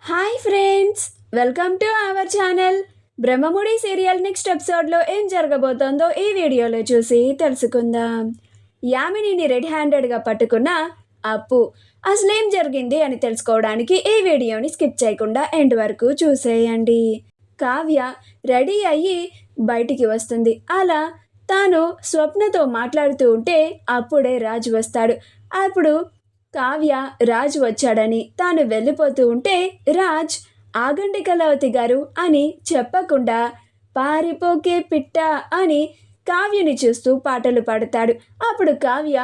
Hi friends, welcome to our channel. Brahmamudi serial next ఎపిసోడ్లో ఏం జరగబోతోందో ఈ వీడియోలో చూసి తెలుసుకుందాం. యామినిని రెడ్ హ్యాండెడ్గా పట్టుకున్న అప్పు అసలేం జరిగింది అని తెలుసుకోవడానికి ఈ వీడియోని స్కిప్ చేయకుండా ఎండ్ వరకు చూసేయండి. కావ్య రెడీ అయ్యి బయటికి వస్తుంది. అలా తాను స్వప్నతో మాట్లాడుతూ ఉంటే అప్పుడే రాజు వస్తాడు. అప్పుడు కావ్య రాజ్ వచ్చాడని తాను వెళ్ళిపోతూ ఉంటే రాజ్ ఆగండి కళావతి గారు అని చెప్పకుండా పారిపోకే పిట్ట అని కావ్యని చూస్తూ పాటలు పాడతాడు. అప్పుడు కావ్య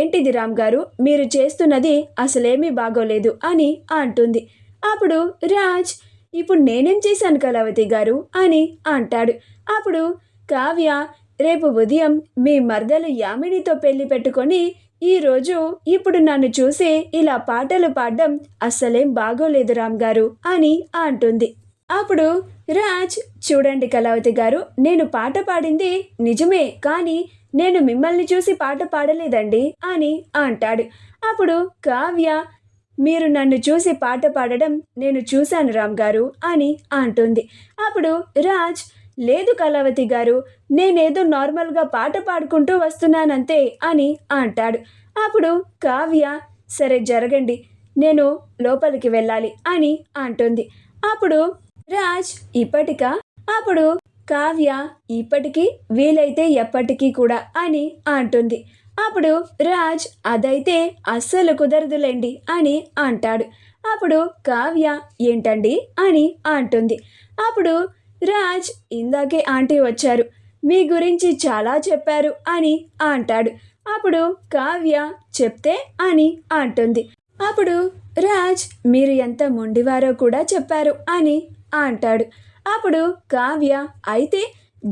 ఏంటిది రామ్ గారు, మీరు చేస్తున్నది అసలేమీ బాగోలేదు అని అంటుంది. అప్పుడు రాజ్ ఇప్పుడు నేనేం చేశాను కళావతి గారు అని అంటాడు. అప్పుడు కావ్య రేపు ఉదయం మీ మరదలు యామినితో పెళ్లి పెట్టుకొని ఈరోజు ఇప్పుడు నన్ను చూసి ఇలా పాటలు పాడడం అస్సలేం బాగోలేదు రామ్ గారు అని అంటుంది. అప్పుడు రాజ్ చూడండి కళావతి గారు, నేను పాట పాడింది నిజమే, కానీ నేను మిమ్మల్ని చూసి పాట పాడలేదండి అని అంటాడు. అప్పుడు కావ్య మీరు నన్ను చూసి పాట పాడడం నేను చూశాను రామ్ గారు అని అంటుంది. అప్పుడు రాజ్ లేదు కళావతి గారు, నేనేదో నార్మల్గా పాట పాడుకుంటూ వస్తున్నానంతే అని అంటాడు. అప్పుడు కావ్య సరే జరగండి, నేను లోపలికి వెళ్ళాలి అని అంటుంది. అప్పుడు రాజ్ అప్పుడు కావ్య ఇప్పటికీ వీలైతే ఎప్పటికీ కూడా అని అంటుంది. అప్పుడు రాజ్ అదైతే అస్సలు కుదరదులేండి అని అంటాడు. అప్పుడు కావ్య ఏంటండి అని అంటుంది. అప్పుడు రాజ్ ఇందాకే ఆంటీ వచ్చారు, మీ గురించి చాలా చెప్పారు అని అంటాడు. అప్పుడు కావ్య చెప్తే అని అంటుంది. అప్పుడు రాజ్ మీరు ఎంత మొండివారో కూడా చెప్పారు అని అంటాడు. అప్పుడు కావ్య అయితే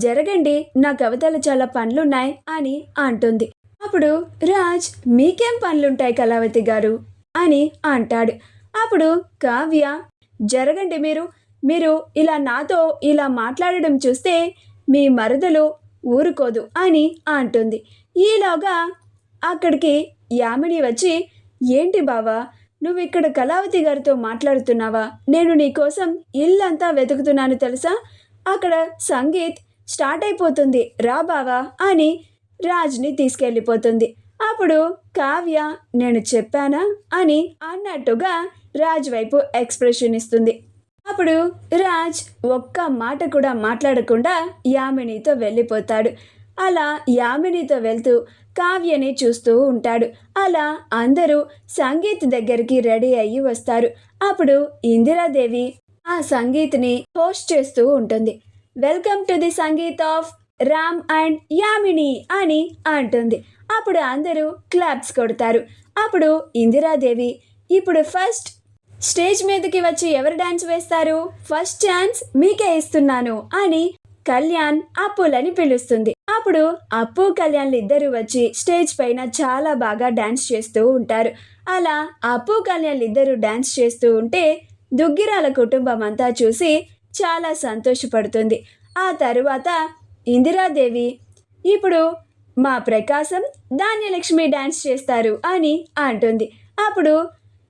జరగండి, నా కవితలు చాలా పనులున్నాయి అని అంటుంది. అప్పుడు రాజ్ మీకేం పనులుంటాయి కళావతి గారు అని అంటాడు. అప్పుడు కావ్య జరగండి, మీరు ఇలా నాతో ఇలా మాట్లాడడం చూస్తే మీ మరదలు ఊరుకోదు అని అంటుంది. ఈలోగా అక్కడికి యామిని వచ్చి ఏంటి బావా, నువ్వు ఇక్కడ కళావతి గారితో మాట్లాడుతున్నావా? నేను నీకోసం ఇల్లంతా వెతుకుతున్నాను తెలుసా, అక్కడ సంగీత్ స్టార్ట్ అయిపోతుంది రా బావా అని రాజ్ని తీసుకెళ్ళిపోతుంది. అప్పుడు కావ్య నేను చెప్పానా అని అన్నట్టుగా రాజ్ వైపు ఎక్స్ప్రెషన్ ఇస్తుంది. అప్పుడు రాజ్ ఒక్క మాట కూడా మాట్లాడకుండా యామినితో వెళ్ళిపోతాడు. అలా యామినితో వెళ్తూ కావ్యని చూస్తూ ఉంటాడు. అలా అందరూ సంగీత్ దగ్గరికి రెడీ అయ్యి వస్తారు. అప్పుడు ఇందిరాదేవి ఆ సంగీత్ని హోస్ట్ చేస్తూ ఉంటుంది. Welcome to the sangeet of Ram and Yamini అని అంటుంది. అప్పుడు అందరూ క్లాప్స్ కొడతారు. అప్పుడు ఇందిరాదేవి ఇప్పుడు ఫస్ట్ స్టేజ్ మీదకి వచ్చి ఎవరు డాన్స్ వేస్తారు, ఫస్ట్ ఛాన్స్ మీకే ఇస్తున్నాను అని కళ్యాణ్ అప్పులని పిలుస్తుంది. అప్పుడు అప్పు కళ్యాణ్లు ఇద్దరు వచ్చి స్టేజ్ పైన చాలా బాగా డాన్స్ చేస్తూ ఉంటారు. అలా అప్పు కళ్యాణ్లు ఇద్దరు డాన్స్ చేస్తూ ఉంటే దుగ్గిరాల కుటుంబం అంతా చూసి చాలా సంతోషపడుతుంది. ఆ తరువాత ఇందిరాదేవి ఇప్పుడు మా ప్రకాశం ధాన్యలక్ష్మి డాన్స్ చేస్తారు అని అంటుంది. అప్పుడు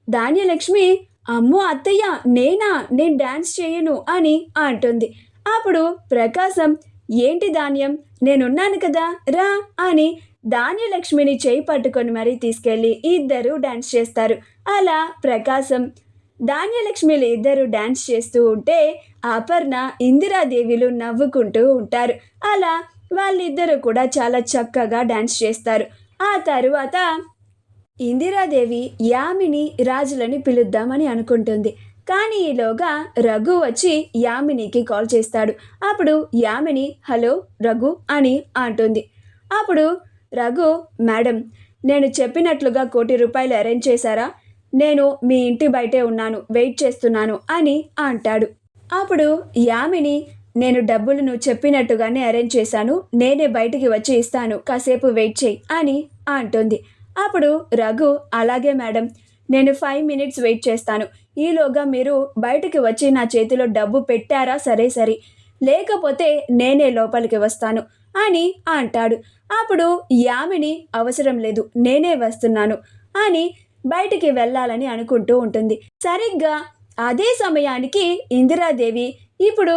ధాన్యలక్ష్మి అమ్మో అత్తయ్య నేను డాన్స్ చేయను అని అంటుంది. అప్పుడు ప్రకాశం ఏంటి ధాన్యం, నేనున్నాను కదా రా అని ధాన్యలక్ష్మిని చేయి పట్టుకొని మరీ తీసుకెళ్ళి ఇద్దరు డాన్స్ చేస్తారు. అలా ప్రకాశం ధాన్యలక్ష్మిలు ఇద్దరు డాన్స్ చేస్తూ ఉంటే అపర్ణ ఇందిరాదేవిలు నవ్వుకుంటూ ఉంటారు. అలా వాళ్ళిద్దరూ కూడా చాలా చక్కగా డాన్స్ చేస్తారు. ఆ తరువాత ఇందిరాదేవి యామిని రాజులని పిలుద్దామని అనుకుంటుంది. కానీ ఈలోగా రఘు వచ్చి యామినికి కాల్ చేస్తాడు. అప్పుడు యామిని హలో రఘు అని అంటుంది. అప్పుడు రఘు మేడం, నేను చెప్పినట్లుగా ₹1,00,00,000 అరేంజ్ చేశారా? నేను మీ ఇంటి బయటే ఉన్నాను, వెయిట్ చేస్తున్నాను అని అంటాడు. అప్పుడు యామిని నేను డబ్బులు నువ్వు చెప్పినట్టుగానే అరేంజ్ చేశాను, నేనే బయటికి వచ్చి ఇస్తాను, కాసేపు వెయిట్ చేయి అని అంటుంది. అప్పుడు రఘు అలాగే మేడం, నేను 5 minutes వెయిట్ చేస్తాను, ఈలోగా మీరు బయటికి వచ్చి నా చేతిలో డబ్బు పెట్టారా సరే, లేకపోతే నేనే లోపలికి వస్తాను అని అంటాడు. అప్పుడు యామిని అవసరం లేదు, నేనే వస్తున్నాను అని బయటికి వెళ్ళాలని అనుకుంటూ ఉంటుంది. సరిగ్గా అదే సమయానికి ఇందిరాదేవి ఇప్పుడు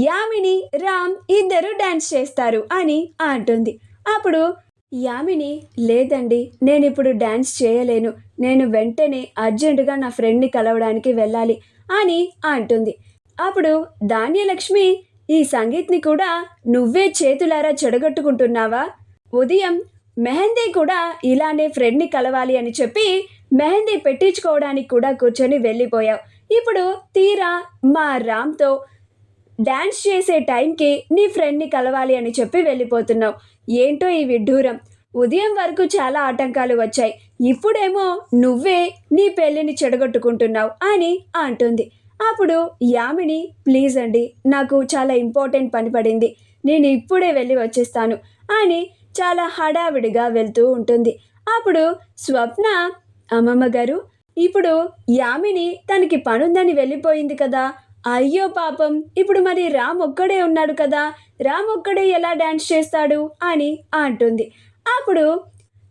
యామిని రామ్ ఇద్దరు డాన్స్ చేస్తారు అని అంటుంది. అప్పుడు యామిని, లేదండి, నేను ఇప్పుడు డాన్స్ చేయలేను, నేను వెంటనే అర్జెంటుగా నా ఫ్రెండ్ని కలవడానికి వెళ్ళాలి అని అంటుంది. అప్పుడు ధాన్యలక్ష్మి, ఈ సంగీత్ని కూడా నువ్వే చేతులారా చెడగొట్టుకుంటున్నావా? ఉదయం మెహందీ కూడా ఇలానే ఫ్రెండ్ని కలవాలి అని చెప్పి మెహందీ పెట్టించుకోవడానికి కూడా కూర్చొని వెళ్ళిపోయావు. ఇప్పుడు తీరా మా రామ్తో డాన్స్ చేసే టైంకి నీ ఫ్రెండ్ని కలవాలి అని చెప్పి వెళ్ళిపోతున్నావు. ఏంటో ఈ విడ్డూరం. ఉదయం వరకు చాలా ఆటంకాలు వచ్చాయి, ఇప్పుడేమో నువ్వే నీ పెళ్ళిని చెడగొట్టుకుంటున్నావు అని అంటుంది. అప్పుడు యామిని, ప్లీజ్ అండి, నాకు చాలా ఇంపార్టెంట్ పని పడింది, నేను ఇప్పుడే వెళ్ళి వచ్చేస్తాను అని చాలా హడావిడిగా వెళ్తూ ఉంటుంది. అప్పుడు స్వప్న, అమ్మమ్మ గారు, ఇప్పుడు యామిని తనకి పనుందని వెళ్ళిపోయింది కదా, అయ్యో పాపం, ఇప్పుడు మరి రామ్ ఒక్కడే ఉన్నాడు కదా, రామ్ ఒక్కడే ఎలా డాన్స్ చేస్తాడు అని అంటుంది. అప్పుడు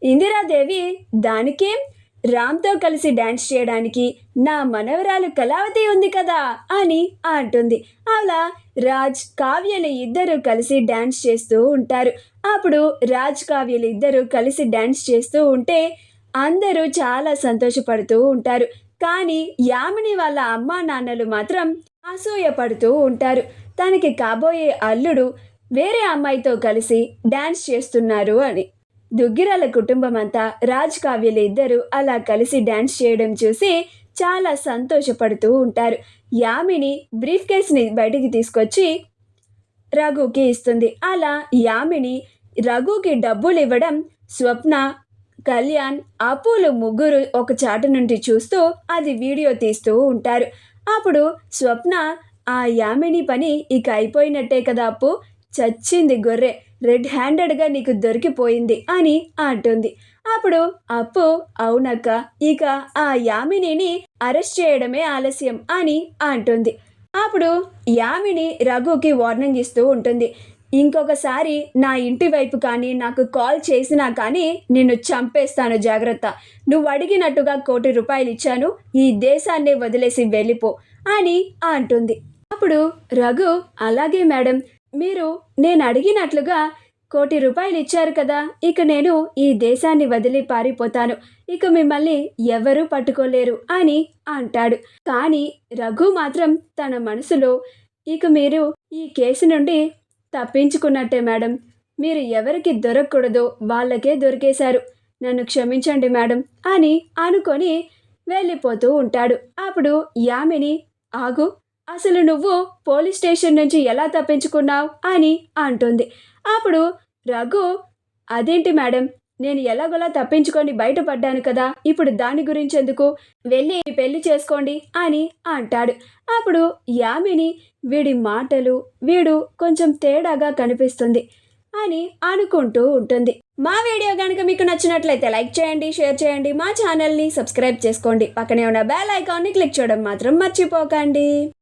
ఇందిరాదేవి, దానికేం, రామ్తో కలిసి డాన్స్ చేయడానికి నా మనవరాలు కళావతి ఉంది కదా అని అంటుంది. అలా రాజ్ కావ్యలు ఇద్దరు కలిసి డాన్స్ చేస్తూ ఉంటారు. అప్పుడు రాజ్ కావ్యలు ఇద్దరు కలిసి డాన్స్ చేస్తూ ఉంటే అందరూ చాలా సంతోషపడుతూ ఉంటారు. కానీ యామిని వాళ్ళ అమ్మా నాన్నలు మాత్రం అసూయపడుతూ ఉంటారు. తనకి కాబోయే అల్లుడు వేరే అమ్మాయితో కలిసి డాన్స్ చేస్తున్నారు అని. దుగ్గిరాల కుటుంబం అంతా రాజ్ కావ్యలు ఇద్దరు అలా కలిసి డాన్స్ చేయడం చూసి చాలా సంతోషపడుతూ ఉంటారు. యామిని బ్రీఫ్ కేస్ని బయటికి తీసుకొచ్చి రఘుకి ఇస్తుంది. అలా యామిని రఘుకి డబ్బులు ఇవ్వడం స్వప్న, కళ్యాణ్, అప్పులు ముగ్గురు ఒక చాటు నుండి చూస్తూ అది వీడియో తీస్తూ ఉంటారు. అప్పుడు స్వప్న, ఆ యామిని పని ఇక అయిపోయినట్టే కదా అప్పు, చచ్చింది గొర్రె, రెడ్ హ్యాండెడ్గా నీకు దొరికిపోయింది అని అంటుంది. అప్పుడు అప్పు, అవునక్క, ఇక ఆ యామినిని అరెస్ట్ చేయడమే ఆలస్యం అని అంటుంది. అప్పుడు యామిని రఘుకి వార్నింగ్ ఇస్తూ ఉంటుంది, ఇంకొకసారి నా ఇంటి వైపు కానీ నాకు కాల్ చేసినా కానీ నిన్ను చంపేస్తాను, జాగ్రత్త, నువ్వు అడిగినట్టుగా ₹1,00,00,000 ఇచ్చాను, ఈ దేశాన్నే వదిలేసి వెళ్ళిపో అని అంటుంది. అప్పుడు రఘు, అలాగే మేడం, మీరు నేను అడిగినట్లుగా ₹1,00,00,000 ఇచ్చారు కదా, ఇక నేను ఈ దేశాన్ని వదిలి పారిపోతాను, ఇక మిమ్మల్ని ఎవరూ పట్టుకోలేరు అని అంటాడు. కానీ రఘు మాత్రం తన మనసులో, ఇక మీరు ఈ కేసు నుండి తప్పించుకున్నట్టే మేడం, మీరు ఎవరికి దొరకకూడదో వాళ్ళకే దొరికేశారు, నన్ను క్షమించండి మేడం అని అనుకొని వెళ్ళిపోతూ ఉంటాడు. అప్పుడు యామిని, ఆగు, అసలు నువ్వు పోలీస్ స్టేషన్ నుంచి ఎలా తప్పించుకున్నావు అని అంటుంది. అప్పుడు రఘు, అదేంటి మేడం, నేను ఎలాగోలా తప్పించుకొని బయటపడ్డాను కదా, ఇప్పుడు దాని గురించి ఎందుకు, వెళ్ళి పెళ్లి చేసుకోండి అని అంటాడు. అప్పుడు యామిని, వీడి మాటలు, వీడు కొంచెం తేడాగా కనిపిస్తుంది అని అనుకుంటూ ఉంటుంది. మా వీడియో కనుక మీకు నచ్చినట్లయితే లైక్ చేయండి, షేర్ చేయండి, మా ఛానల్ని సబ్స్క్రైబ్ చేసుకోండి, పక్కనే ఉన్న బెల్ ఐకాన్ని క్లిక్ చేయడం మాత్రం మర్చిపోకండి.